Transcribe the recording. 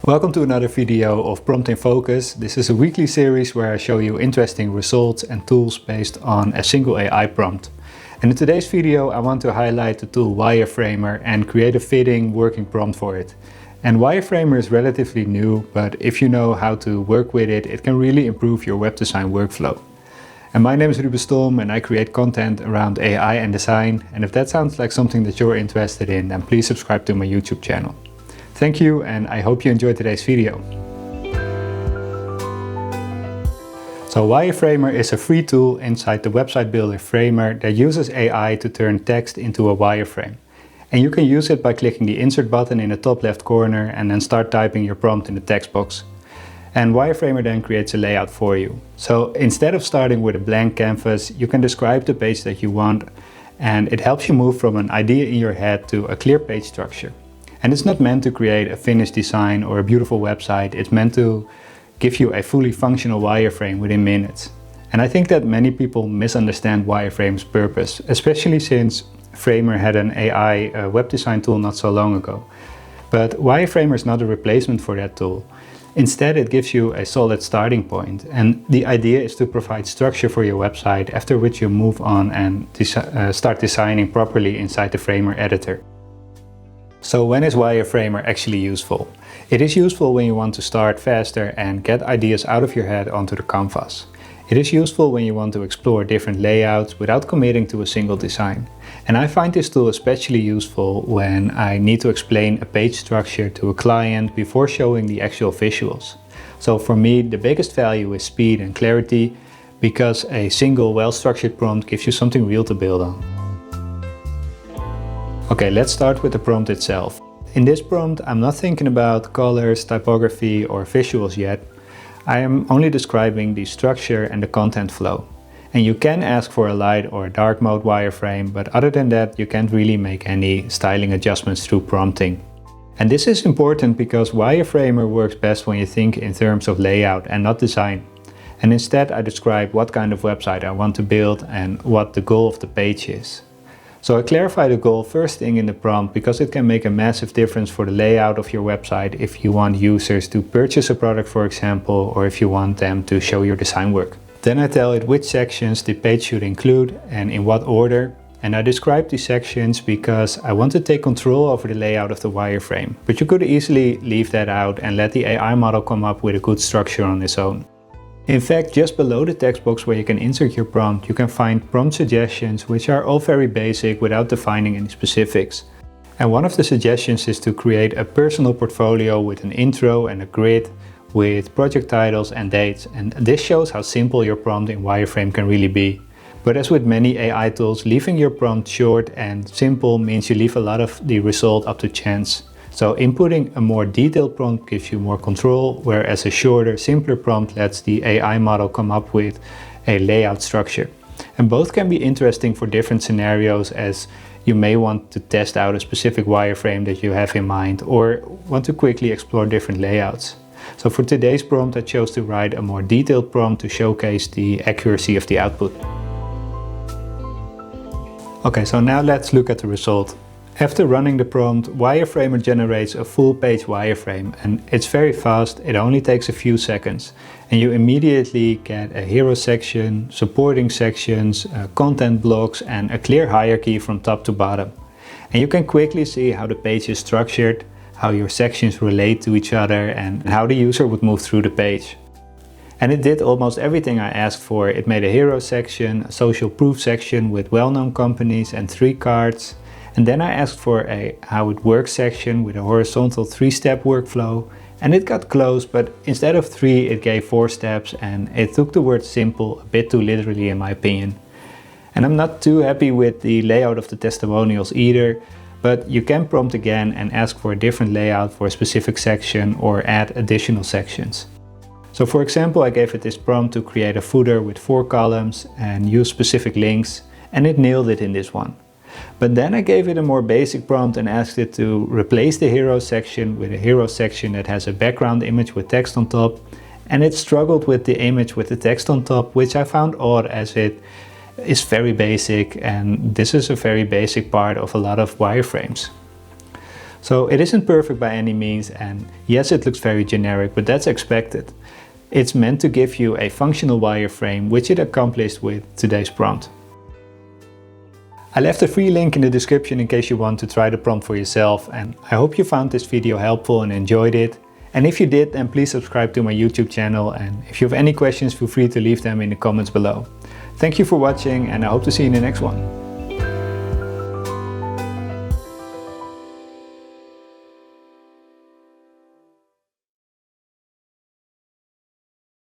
Welcome to another video of Prompt in Focus. This is a weekly series where I show you interesting results and tools based on a single AI prompt. And in today's video I want to highlight the tool Wireframer and create a fitting working prompt for it. And Wireframer is relatively new, but if you know how to work with it, it can really improve your web design workflow. And my name is Ruben Stom and I create content around AI and design. And if that sounds like something that you're interested in, then please subscribe to my YouTube channel. Thank you, and I hope you enjoyed today's video. So Wireframer is a free tool inside the website builder Framer that uses AI to turn text into a wireframe. And you can use it by clicking the insert button in the top left corner and then start typing your prompt in the text box. And Wireframer then creates a layout for you. So instead of starting with a blank canvas, you can describe the page that you want, and it helps you move from an idea in your head to a clear page structure. And it's not meant to create a finished design or a beautiful website, it's meant to give you a fully functional wireframe within minutes. And I think that many people misunderstand Wireframe's purpose, especially since Framer had an AI web design tool not so long ago. But Wireframer is not a replacement for that tool. Instead, it gives you a solid starting point, and the idea is to provide structure for your website, after which you move on and start designing properly inside the Framer editor. So when is Wireframer actually useful? It is useful when you want to start faster and get ideas out of your head onto the canvas. It is useful when you want to explore different layouts without committing to a single design. And I find this tool especially useful when I need to explain a page structure to a client before showing the actual visuals. So for me, the biggest value is speed and clarity, because a single well-structured prompt gives you something real to build on. Okay, let's start with the prompt itself. In this prompt, I'm not thinking about colors, typography or visuals yet. I am only describing the structure and the content flow. And you can ask for a light or a dark mode wireframe, but other than that, you can't really make any styling adjustments through prompting. And this is important because Wireframer works best when you think in terms of layout and not design. And instead, I describe what kind of website I want to build and what the goal of the page is. So I clarify the goal first thing in the prompt, because it can make a massive difference for the layout of your website if you want users to purchase a product, for example, or if you want them to show your design work. Then I tell it which sections the page should include and in what order. And I describe these sections because I want to take control over the layout of the wireframe. But you could easily leave that out and let the AI model come up with a good structure on its own. In fact, just below the text box where you can insert your prompt, you can find prompt suggestions, which are all very basic without defining any specifics. And one of the suggestions is to create a personal portfolio with an intro and a grid with project titles and dates. And this shows how simple your prompt in Wireframe can really be. But as with many AI tools, leaving your prompt short and simple means you leave a lot of the result up to chance. So inputting a more detailed prompt gives you more control, whereas a shorter, simpler prompt lets the AI model come up with a layout structure. And both can be interesting for different scenarios, as you may want to test out a specific wireframe that you have in mind, or want to quickly explore different layouts. So for today's prompt, I chose to write a more detailed prompt to showcase the accuracy of the output. Okay, so now let's look at the result. After running the prompt, Wireframer generates a full page wireframe, and it's very fast. It only takes a few seconds, and you immediately get a hero section, supporting sections, content blocks and a clear hierarchy from top to bottom. And you can quickly see how the page is structured, how your sections relate to each other and how the user would move through the page. And it did almost everything I asked for. It made a hero section, a social proof section with well-known companies and 3 cards. And then I asked for a how it works section with a horizontal 3-step workflow, and it got close, but instead of 3 it gave 4 steps, and it took the word simple a bit too literally in my opinion. And I'm not too happy with the layout of the testimonials either, but you can prompt again and ask for a different layout for a specific section or add additional sections. So for example, I gave it this prompt to create a footer with 4 columns and use specific links, and it nailed it in this one. But then I gave it a more basic prompt and asked it to replace the hero section with a hero section that has a background image with text on top. And it struggled with the image with the text on top, which I found odd, as it is very basic, and this is a very basic part of a lot of wireframes. So it isn't perfect by any means, and yes, it looks very generic, but that's expected. It's meant to give you a functional wireframe, which it accomplished with today's prompt. I left a free link in the description in case you want to try the prompt for yourself, and I hope you found this video helpful and enjoyed it. And if you did, then please subscribe to my YouTube channel, and if you have any questions, feel free to leave them in the comments below. Thank you for watching, and I hope to see you in the next one.